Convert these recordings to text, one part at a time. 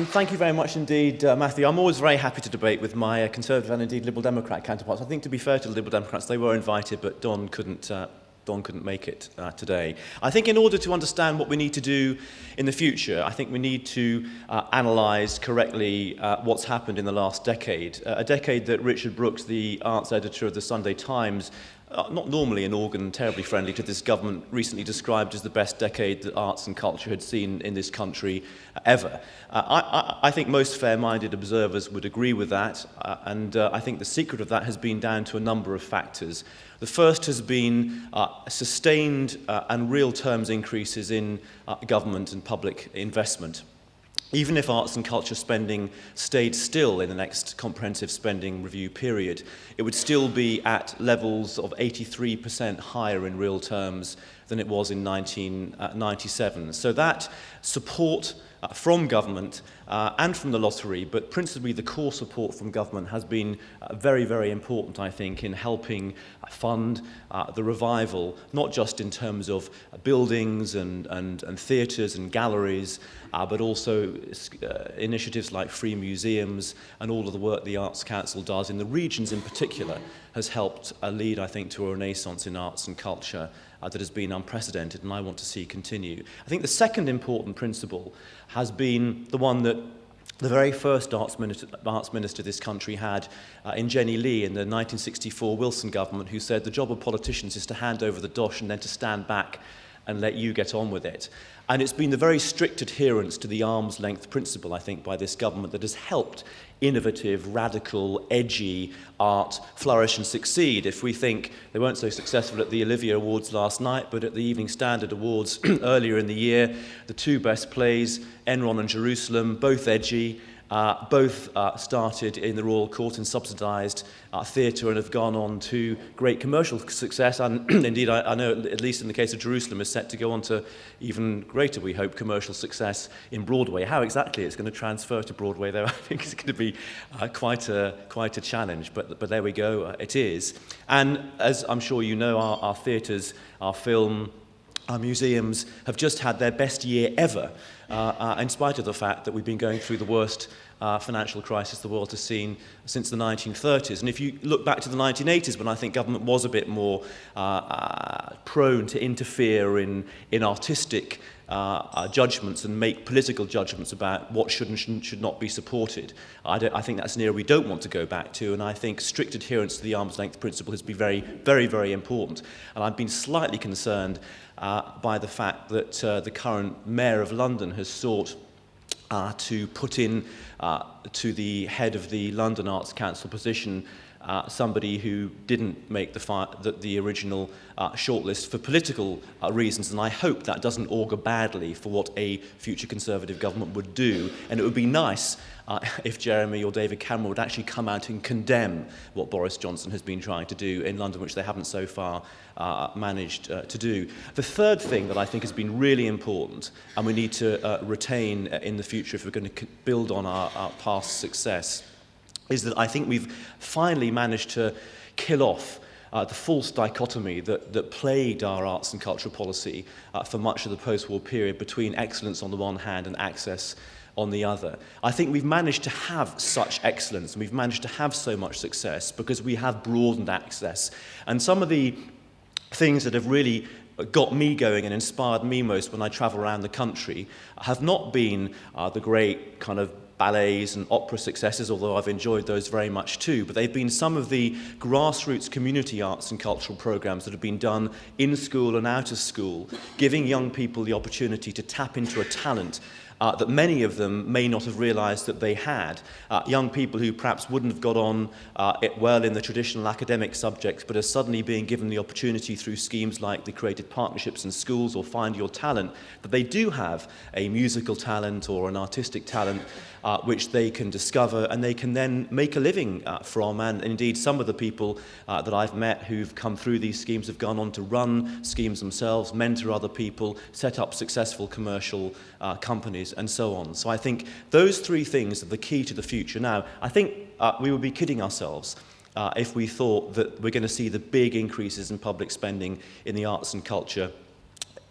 Thank you very much indeed, Matthew. I'm always very happy to debate with my Conservative and indeed Liberal Democrat counterparts. I think, to be fair to the Liberal Democrats, they were invited, but Don couldn't make it today. I think in order to understand what we need to do in the future, I think we need to analyse correctly what's happened in the last decade. A decade that Richard Brooks, the arts editor of the Sunday Times, not normally an organ terribly friendly to this government, recently described as the best decade that arts and culture had seen in this country ever. I think most fair-minded observers would agree with that, and I think the secret of that has been down to a number of factors. The first has been sustained and real terms increases in government and public investment. Even if arts and culture spending stayed still in the next comprehensive spending review period, it would still be at levels of 83% higher in real terms than it was in 1997. So that support from government and from the lottery, but principally the core support from government, has been very, very important, I think, in helping fund the revival, not just in terms of buildings and theatres and galleries, but also initiatives like free museums, and all of the work the Arts Council does in the regions in particular has helped lead, I think, to a renaissance in arts and culture that has been unprecedented, and I want to see continue. I think the second important principle has been the one that the very first arts minister this country had in Jenny Lee in the 1964 Wilson government, who said the job of politicians is to hand over the dosh and then to stand back and let you get on with it. And it's been the very strict adherence to the arm's length principle, I think, by this government that has helped innovative, radical, edgy art flourish and succeed. If we think they weren't so successful at the Olivier Awards last night, but at the Evening Standard Awards earlier in the year, the two best plays, Enron and Jerusalem, both edgy, both started in the Royal Court and subsidised theatre and have gone on to great commercial success, and indeed I know, at least in the case of Jerusalem, is set to go on to even greater, we hope, commercial success in Broadway. How exactly it's going to transfer to Broadway, though, I think is going to be quite a challenge, but there we go, it is. And as I'm sure you know, our theatres, our film, our museums have just had their best year ever, in spite of the fact that we've been going through the worst financial crisis the world has seen since the 1930s. And if you look back to the 1980s, when I think government was a bit more prone to interfere in artistic judgments and make political judgments about what should and should not be supported, I think that's an era we don't want to go back to, and I think strict adherence to the arm's length principle has been very, very, very important. And I've been slightly concerned by the fact that the current Mayor of London has sought to put in to the head of the London Arts Council position somebody who didn't make the original shortlist for political reasons, and I hope that doesn't augur badly for what a future Conservative government would do. And it would be nice if Jeremy or David Cameron would actually come out and condemn what Boris Johnson has been trying to do in London, which they haven't so far managed to do. The third thing that I think has been really important, and we need to retain in the future if we're going to build on our past success, is that I think we've finally managed to kill off the false dichotomy that plagued our arts and cultural policy for much of the post-war period between excellence on the one hand and access on the other. I think we've managed to have such excellence and we've managed to have so much success because we have broadened access. And some of the things that have really got me going and inspired me most when I travel around the country have not been the great kind of ballets and opera successes, although I've enjoyed those very much too, but they've been some of the grassroots community arts and cultural programs that have been done in school and out of school, giving young people the opportunity to tap into a talent that many of them may not have realised that they had. Young people who perhaps wouldn't have got on well in the traditional academic subjects, but are suddenly being given the opportunity through schemes like the Creative Partnerships in Schools or Find Your Talent, that they do have a musical talent or an artistic talent which they can discover and they can then make a living from. And indeed, some of the people that I've met who've come through these schemes have gone on to run schemes themselves, mentor other people, set up successful commercial companies, and so on. So I think those three things are the key to the future. Now, I think we would be kidding ourselves if we thought that we're going to see the big increases in public spending in the arts and culture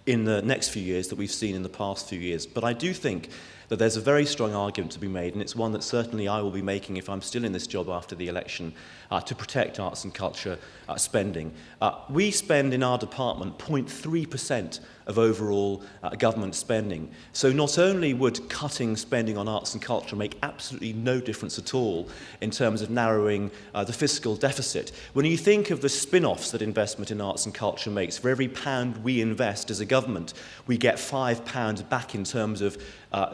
in the next few years that we've seen in the past few years. But I do think that there's a very strong argument to be made, and it's one that certainly I will be making if I'm still in this job after the election, to protect arts and culture spending. We spend in our department 0.3% of overall government spending. So not only would cutting spending on arts and culture make absolutely no difference at all in terms of narrowing the fiscal deficit, when you think of the spin-offs that investment in arts and culture makes, for every pound we invest as a government, we get £5 back in terms of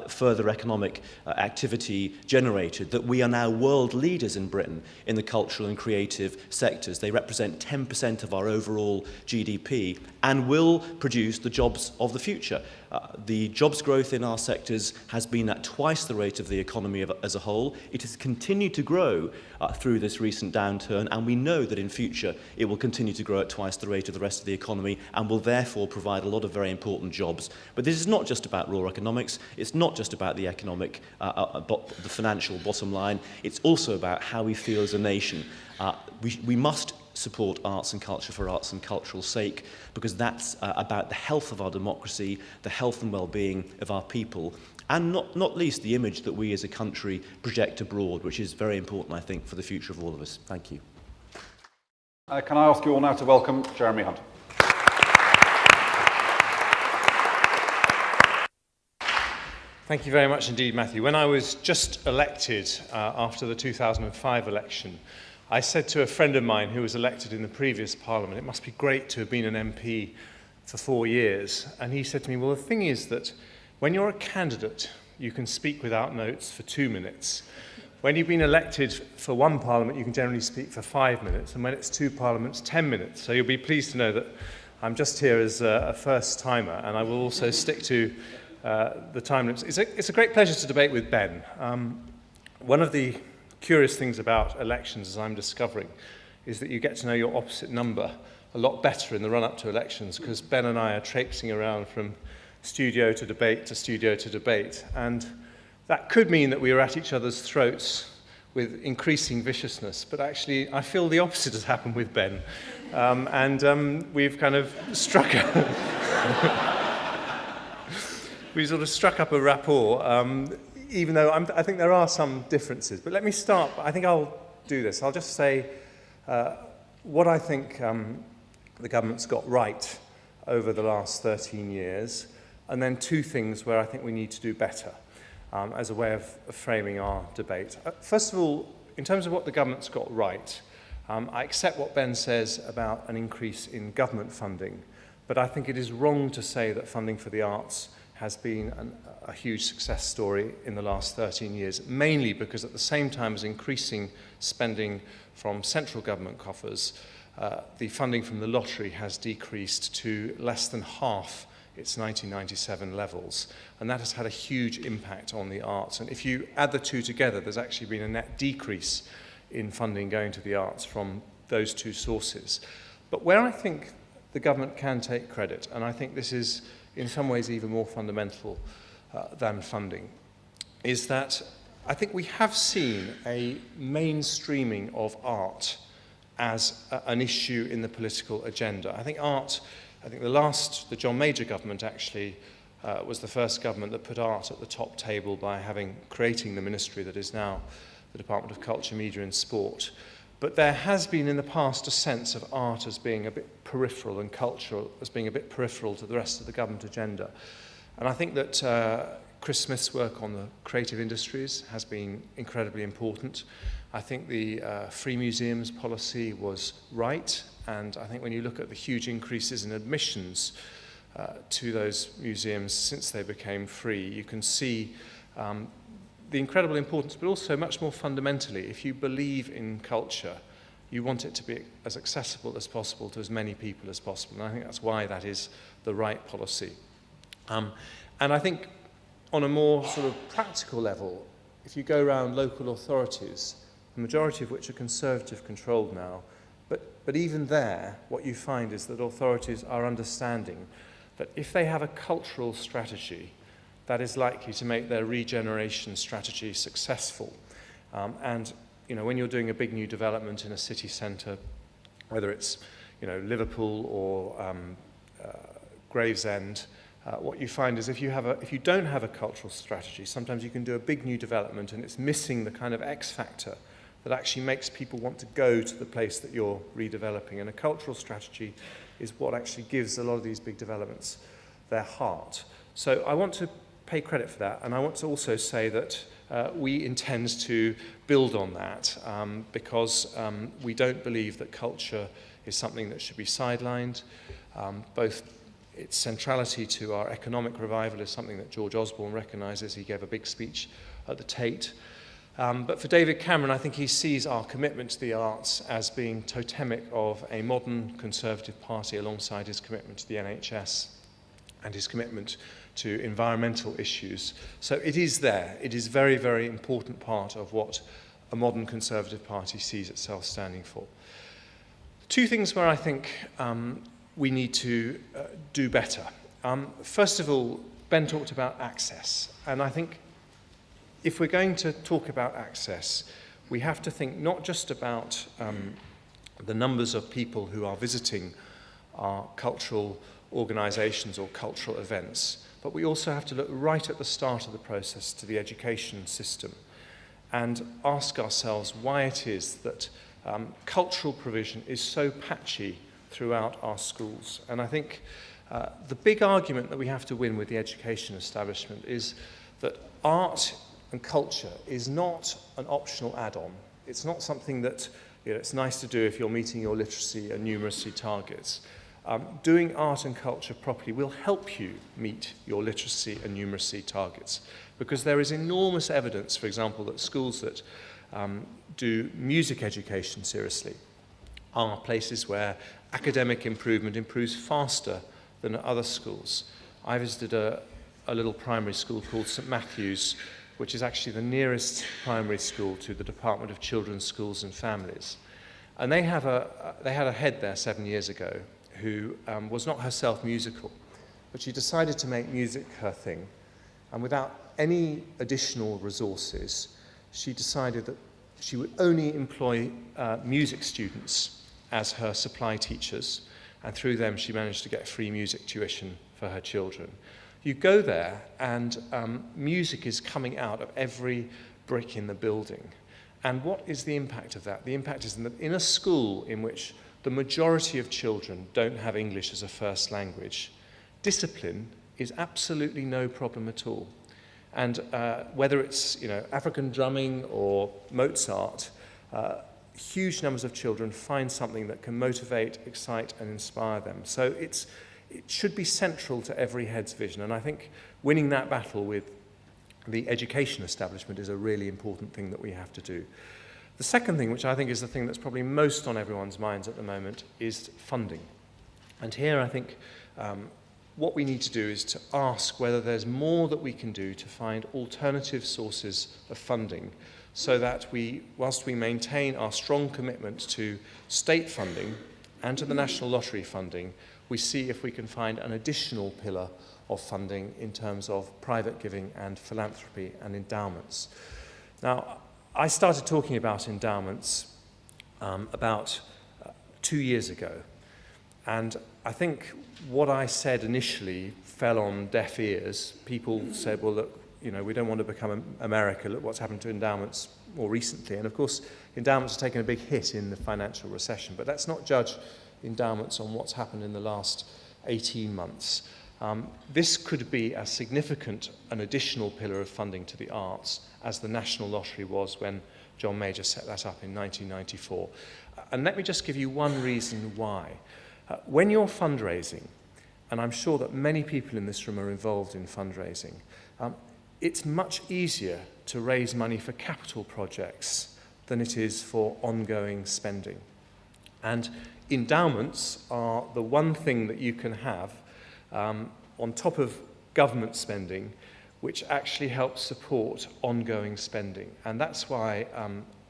further economic activity generated, that we are now world leaders in Britain in the cultural and creative sectors. They represent 10% of our overall GDP and will produce the jobs of the future. The jobs growth in our sectors has been at twice the rate of the economy as a whole. It has continued to grow through this recent downturn, and we know that in future it will continue to grow at twice the rate of the rest of the economy and will therefore provide a lot of very important jobs. But this is not just about raw economics. It's not just about the economic, the financial bottom line. It's also about how we feel as a nation. We must support arts and culture for arts and cultural sake, because that's about the health of our democracy, the health and well-being of our people, and not least the image that we as a country project abroad, which is very important, I think, for the future of all of us. Thank you. Can I ask you all now to welcome Jeremy Hunt? Thank you very much indeed, Matthew. When I was just elected after the 2005 election, I said to a friend of mine who was elected in the previous Parliament, it must be great to have been an MP for 4 years. And he said to me, well, the thing is that when you're a candidate, you can speak without notes for 2 minutes. When you've been elected for one Parliament, you can generally speak for 5 minutes. And when it's 2 Parliaments, 10 minutes. So you'll be pleased to know that I'm just here as a first-timer, and I will also stick to the time limits. It's a great pleasure to debate with Ben. One of the curious things about elections, as I'm discovering, is that you get to know your opposite number a lot better in the run-up to elections, because Ben and I are traipsing around from studio to debate to studio to debate, and that could mean that we are at each other's throats with increasing viciousness, but actually I feel the opposite has happened with Ben, and we've kind of struck we sort of struck up a rapport, even though I think there are some differences. But let me start. I think I'll do this. I'll just say what I think the government's got right over the last 13 years, and then 2 things where I think we need to do better as a way of framing our debate. First of all, in terms of what the government's got right, I accept what Ben says about an increase in government funding, but I think it is wrong to say that funding for the arts has been a huge success story in the last 13 years, mainly because at the same time as increasing spending from central government coffers, the funding from the lottery has decreased to less than half its 1997 levels, and that has had a huge impact on the arts. And if you add the two together, there's actually been a net decrease in funding going to the arts from those 2 sources. But where I think the government can take credit, and I think this is in some ways even more fundamental than funding, is that I think we have seen a mainstreaming of art as an issue in the political agenda. I think the John Major government actually was the first government that put art at the top table by creating the ministry that is now the Department of Culture, Media and Sport. But there has been in the past a sense of art as being a bit peripheral and culture as being a bit peripheral to the rest of the government agenda. And I think that Chris Smith's work on the creative industries has been incredibly important. I think the free museums policy was right, and I think when you look at the huge increases in admissions to those museums since they became free, you can see the incredible importance, but also much more fundamentally, if you believe in culture, you want it to be as accessible as possible to as many people as possible. And I think that's why that is the right policy. And I think on a more sort of practical level, if you go around local authorities, the majority of which are Conservative controlled now, but even there, what you find is that authorities are understanding that if they have a cultural strategy, that is likely to make their regeneration strategy successful. And when you're doing a big new development in a city centre, whether it's Liverpool or Gravesend, what you find is if you don't have a cultural strategy, sometimes you can do a big new development and it's missing the kind of X factor that actually makes people want to go to the place that you're redeveloping. And a cultural strategy is what actually gives a lot of these big developments their heart. So I want to pay credit for that, and I want to also say that we intend to build on that because we don't believe that culture is something that should be sidelined. Both its centrality to our economic revival is something that George Osborne recognises. He gave a big speech at the Tate. But for David Cameron, I think he sees our commitment to the arts as being totemic of a modern Conservative Party alongside his commitment to the NHS and his commitment to environmental issues. So it is there. It is a very, very important part of what a modern Conservative Party sees itself standing for. Two things where I think we need to do better. First of all, Ben talked about access, and I think if we're going to talk about access, we have to think not just about the numbers of people who are visiting our cultural organisations or cultural events, but we also have to look right at the start of the process to the education system and ask ourselves why it is that cultural provision is so patchy throughout our schools. And I think the big argument that we have to win with the education establishment is that art and culture is not an optional add-on. It's not something that it's nice to do if you're meeting your literacy and numeracy targets. Doing art and culture properly will help you meet your literacy and numeracy targets, because there is enormous evidence, for example, that schools that do music education seriously are places where academic improvement improves faster than at other schools. I visited a little primary school called St Matthew's, which is actually the nearest primary school to the Department of Children's Schools and Families. And they had a head there 7 years ago who was not herself musical, but she decided to make music her thing. And without any additional resources, she decided that she would only employ music students as her supply teachers, and through them she managed to get free music tuition for her children. You go there and music is coming out of every brick in the building. And what is the impact of that? The impact is that in a school in which the majority of children don't have English as a first language, discipline is absolutely no problem at all. And whether it's African drumming or Mozart, huge numbers of children find something that can motivate, excite and inspire them. So it should be central to every head's vision, and I think winning that battle with the education establishment is a really important thing that we have to do. The second thing, which I think is the thing that's probably most on everyone's minds at the moment, is funding. And here I think what we need to do is to ask whether there's more that we can do to find alternative sources of funding, so that whilst we maintain our strong commitment to state funding and to the National Lottery funding, we see if we can find an additional pillar of funding in terms of private giving and philanthropy and endowments. Now, I started talking about endowments about 2 years ago, and I think what I said initially fell on deaf ears. People said, well, look, we don't want to become America. Look what's happened to endowments more recently. And of course, endowments have taken a big hit in the financial recession, but let's not judge endowments on what's happened in the last 18 months. This could be as significant an additional pillar of funding to the arts as the National Lottery was when John Major set that up in 1994. And let me just give you one reason why. When you're fundraising, and I'm sure that many people in this room are involved in fundraising, it's much easier to raise money for capital projects than it is for ongoing spending. And endowments are the one thing that you can have on top of government spending which actually helps support ongoing spending. And that's why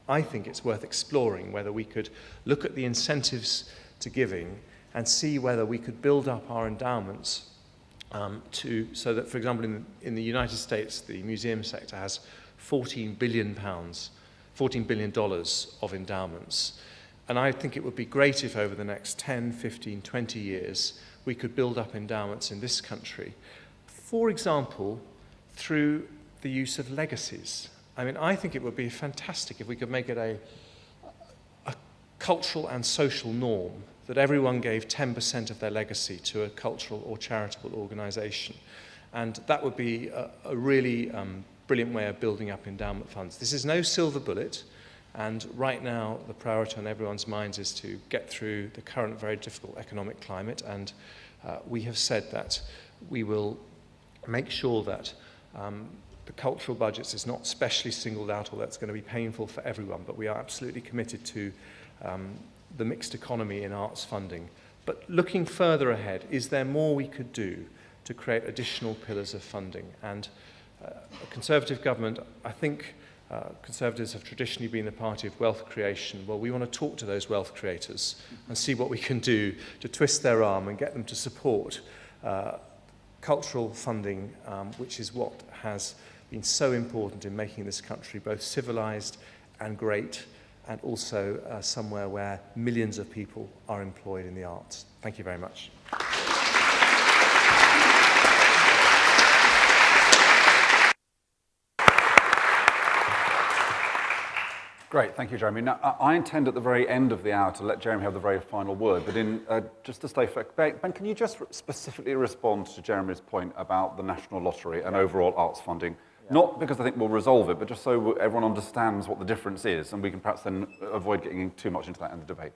I think it's worth exploring whether we could look at the incentives to giving and see whether we could build up our endowments so that, for example, in the United States, the museum sector has $14 billion of endowments. And I think it would be great if over the next 10, 15, 20 years, we could build up endowments in this country. For example, through the use of legacies. I mean, I think it would be fantastic if we could make it a cultural and social norm that everyone gave 10% of their legacy to a cultural or charitable organisation. And that would be a really brilliant way of building up endowment funds. This is no silver bullet, and right now the priority on everyone's minds is to get through the current very difficult economic climate, and we have said that we will make sure that the cultural budgets is not specially singled out, although it's going to be painful for everyone, but we are absolutely committed to the mixed economy in arts funding. But looking further ahead, is there more we could do to create additional pillars of funding? And a Conservative government, I think Conservatives have traditionally been the party of wealth creation. Well, we want to talk to those wealth creators and see what we can do to twist their arm and get them to support cultural funding, which is what has been so important in making this country both civilized and great, and also somewhere where millions of people are employed in the arts. Thank you very much. Great, thank you, Jeremy. Now, I intend at the very end of the hour to let Jeremy have the very final word, but just to stay for Ben, can you just specifically respond to Jeremy's point about the National Lottery and overall arts funding? Yeah. Not because I think we'll resolve it, but just so everyone understands what the difference is, and we can perhaps then avoid getting too much into that in the debate.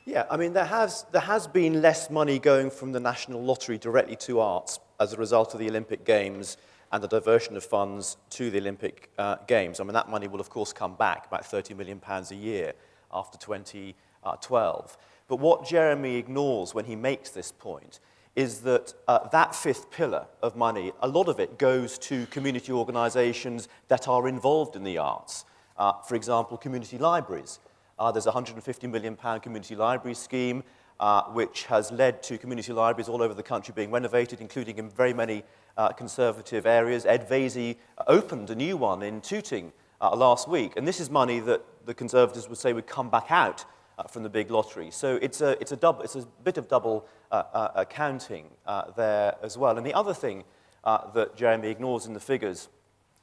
Yeah, I mean, there has been less money going from the National Lottery directly to arts as a result of the Olympic Games and the diversion of funds to the Olympic Games. I mean, that money will, of course, come back, about £30 million a year after 2012. But what Jeremy ignores when he makes this point is that that fifth pillar of money, a lot of it goes to community organisations that are involved in the arts. For example, community libraries. There's a £150 million community library scheme, which has led to community libraries all over the country being renovated, including in very many conservative areas. Ed Vasey opened a new one in Tooting last week, and this is money that the Conservatives would say would come back out from the big lottery. So it's a bit of double accounting there as well. And the other thing that Jeremy ignores in the figures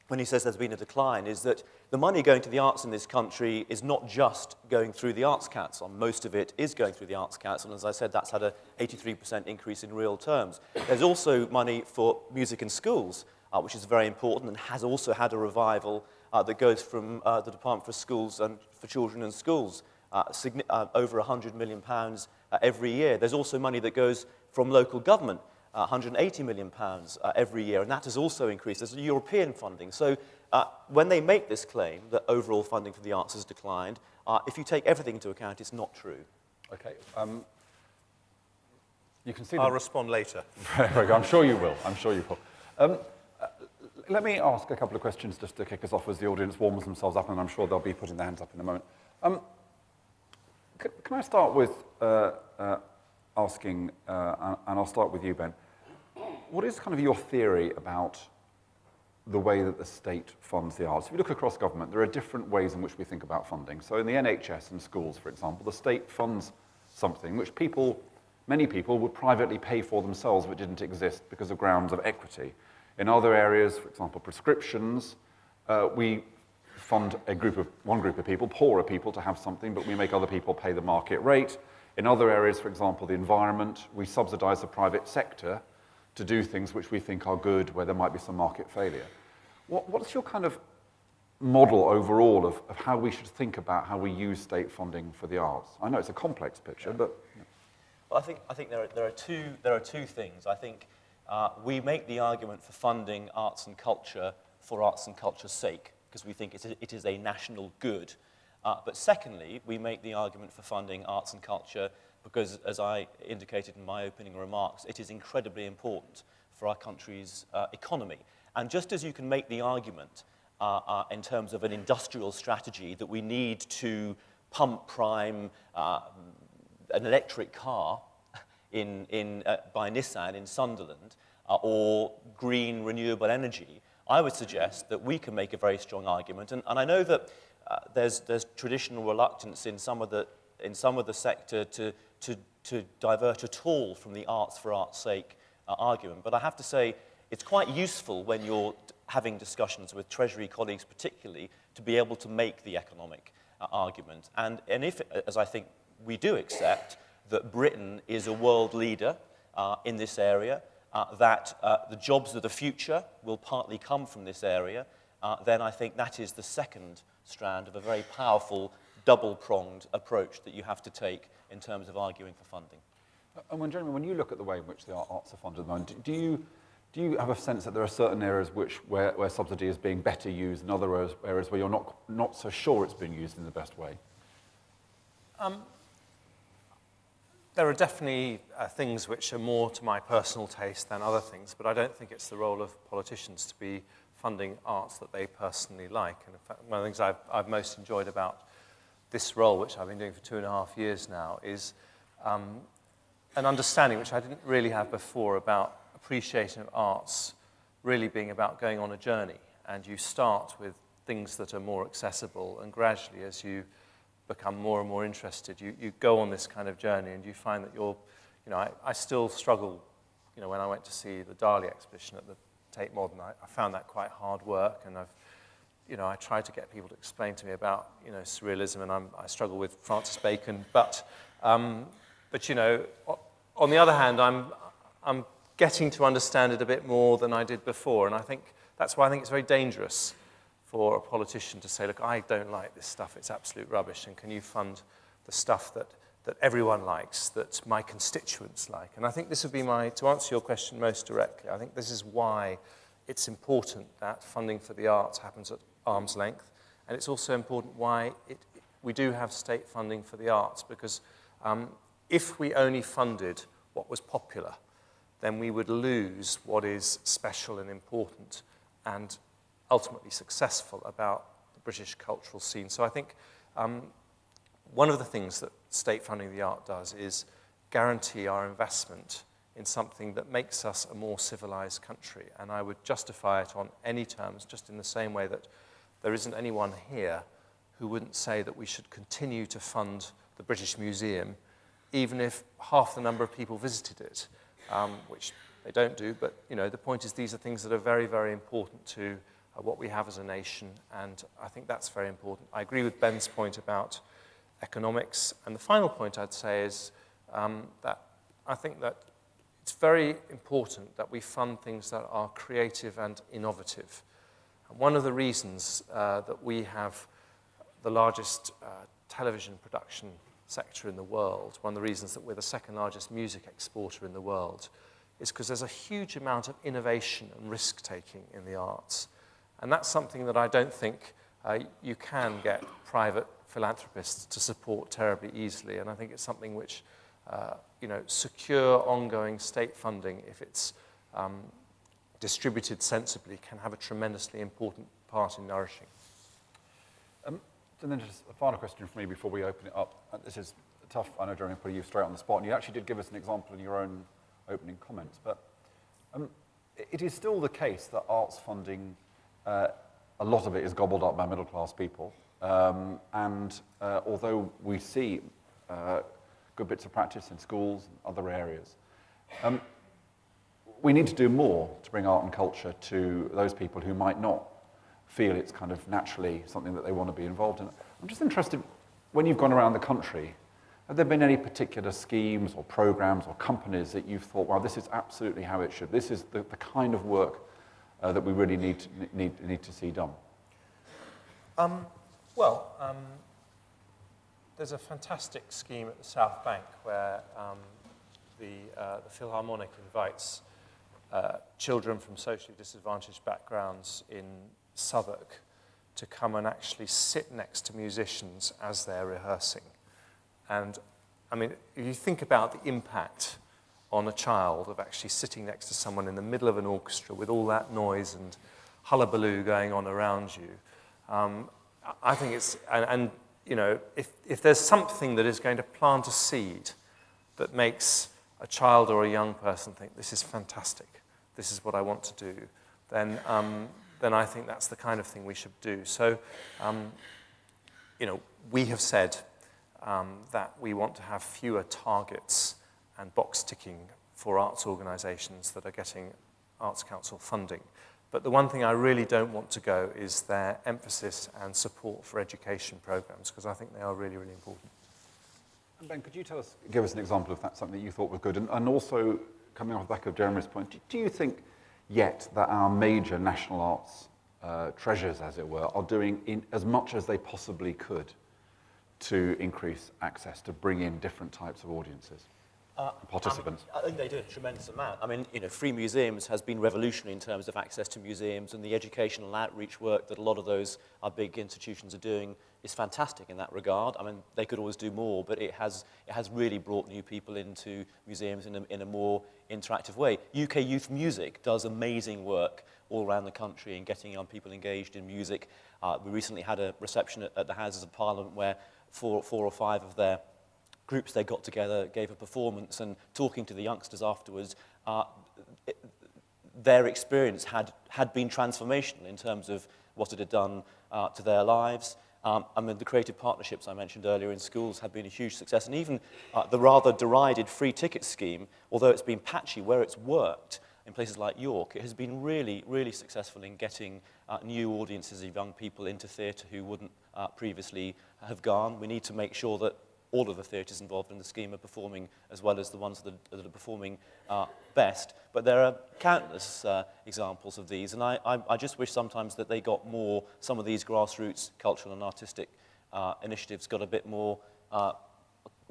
when he says there's been a decline is that the money going to the arts in this country is not just going through the Arts Council. Most of it is going through the Arts Council, and as I said, that's had an 83% increase in real terms. There's also money for music in schools, which is very important and has also had a revival that goes from the Department for Schools and for Children and Schools, over £100 million every year. There's also money that goes from local government, £180 million every year, and that has also increased. There's European funding. So when they make this claim that overall funding for the arts has declined, if you take everything into account, it's not true. Okay. You can see I'll respond later. Very good. I'm sure you will. I'm sure you will. Let me ask a couple of questions just to kick us off as the audience warms themselves up, and I'm sure they'll be putting their hands up in a moment. Can I start with asking, and I'll start with you, Ben, what is kind of your theory about the way that the state funds the arts? If you look across government, there are different ways in which we think about funding. So in the NHS and schools, for example, the state funds something which many people would privately pay for themselves but didn't exist because of grounds of equity. In other areas, for example, prescriptions, we fund one group of people, poorer people, to have something, but we make other people pay the market rate. In other areas, for example, the environment, we subsidize the private sector to do things which we think are good, where there might be some market failure. What's your kind of model overall of how we should think about how we use state funding for the arts? I know it's a complex picture, but... Well, I think there are two things. I think we make the argument for funding arts and culture for arts and culture's sake, because we think it is a national good. But secondly, we make the argument for funding arts and culture because, as I indicated in my opening remarks, it is incredibly important for our country's economy. And just as you can make the argument in terms of an industrial strategy that we need to pump prime an electric car by Nissan in Sunderland, or green renewable energy, I would suggest that we can make a very strong argument. And I know that there's traditional reluctance in some of the sector to divert at all from the arts for art's sake argument. But I have to say, it's quite useful when you're having discussions with Treasury colleagues particularly to be able to make the economic argument. And if, as I think we do accept, that Britain is a world leader in this area, that the jobs of the future will partly come from this area, then I think that is the second strand of a very powerful double-pronged approach that you have to take in terms of arguing for funding. And when you look at the way in which the arts are funded at the moment, do you have a sense that there are certain areas where subsidy is being better used and other areas where you're not so sure it's being used in the best way? There are definitely things which are more to my personal taste than other things, but I don't think it's the role of politicians to be funding arts that they personally like. And in fact, one of the things I've most enjoyed about this role, which I've been doing for 2.5 years now, is an understanding which I didn't really have before about appreciation of arts really being about going on a journey. And you start with things that are more accessible, and gradually, as you become more and more interested, you go on this kind of journey, and you find that I still struggle, when I went to see the Dali exhibition at the Tate Modern, I found that quite hard work, and I tried to get people to explain to me about, surrealism, and I struggle with Francis Bacon, but on the other hand, I'm getting to understand it a bit more than I did before, and I think that's why I think it's very dangerous for a politician to say, look, I don't like this stuff, it's absolute rubbish, and can you fund the stuff that everyone likes, that my constituents like? And I think this would be to answer your question most directly, I think this is why it's important that funding for the arts happens at arm's length, and it's also important why we do have state funding for the arts, because if we only funded what was popular, then we would lose what is special and important and ultimately successful about the British cultural scene. So I think one of the things that state funding of the art does is guarantee our investment in something that makes us a more civilized country. And I would justify it on any terms, just in the same way that there isn't anyone here who wouldn't say that we should continue to fund the British Museum, even if half the number of people visited it, which they don't do. But the point is, these are things that are very, very important to what we have as a nation, and I think that's very important. I agree with Ben's point about economics, and the final point I'd say is that I think that it's very important that we fund things that are creative and innovative. And one of the reasons that we have the largest television production sector in the world, one of the reasons that we're the second largest music exporter in the world, is because there's a huge amount of innovation and risk-taking in the arts. And that's something that I don't think you can get private philanthropists to support terribly easily. And I think it's something which, secure, ongoing state funding, if it's distributed sensibly, can have a tremendously important part in nourishing. And then just a final question for me before we open it up. This is tough, I know, Jeremy, putting you straight on the spot, and you actually did give us an example in your own opening comments, but it is still the case that arts funding, a lot of it is gobbled up by middle-class people, and although we see good bits of practice in schools and other areas, we need to do more to bring art and culture to those people who might not feel it's kind of naturally something that they want to be involved in. I'm just interested, when you've gone around the country, have there been any particular schemes or programs or companies that you've thought, well, this is absolutely how it should, this is the kind of work that we really need to see done? There's a fantastic scheme at the South Bank where the Philharmonic invites children from socially disadvantaged backgrounds in Southwark to come and actually sit next to musicians as they're rehearsing. And I mean, if you think about the impact on a child of actually sitting next to someone in the middle of an orchestra with all that noise and hullabaloo going on around you, I think it's, and you know, if there's something that is going to plant a seed that makes a child or a young person think, this is fantastic, this is what I want to do, then I think that's the kind of thing we should do. So, you know, we have said that we want to have fewer targets and box ticking for arts organisations that are getting Arts Council funding. But the one thing I really don't want to go is their emphasis and support for education programmes, because I think they are really, really important. And Ben, could you give us an example of that, something that you thought was good? And also, coming off the back of Jeremy's point, do you think yet that our major national arts treasures, as it were, are doing as much as they possibly could to increase access, to bring in different types of audiences, participants? I think they do a tremendous amount. I mean, you know, free museums has been revolutionary in terms of access to museums, and the educational outreach work that a lot of those big institutions are doing is fantastic in that regard. I mean, they could always do more, but it has really brought new people into museums in a more interactive way. UK Youth Music does amazing work all around the country in getting young people engaged in music. We recently had a reception at the Houses of Parliament where four or five of their groups they got together, gave a performance, and talking to the youngsters afterwards, their experience had been transformational in terms of what it had done to their lives. I mean, the creative partnerships I mentioned earlier in schools have been a huge success, and even the rather derided free ticket scheme, although it's been patchy where it's worked in places like York, it has been really, really successful in getting new audiences of young people into theatre who wouldn't previously have gone. We need to make sure that all of the theatres involved in the scheme are performing as well as the ones that are performing best. But there are countless examples of these, and I just wish sometimes that they got more, some of these grassroots cultural and artistic initiatives got a bit more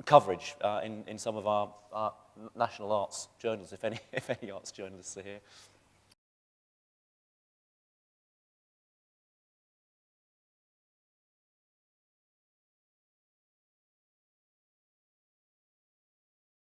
coverage in some of our national arts journals, if any arts journalists are here.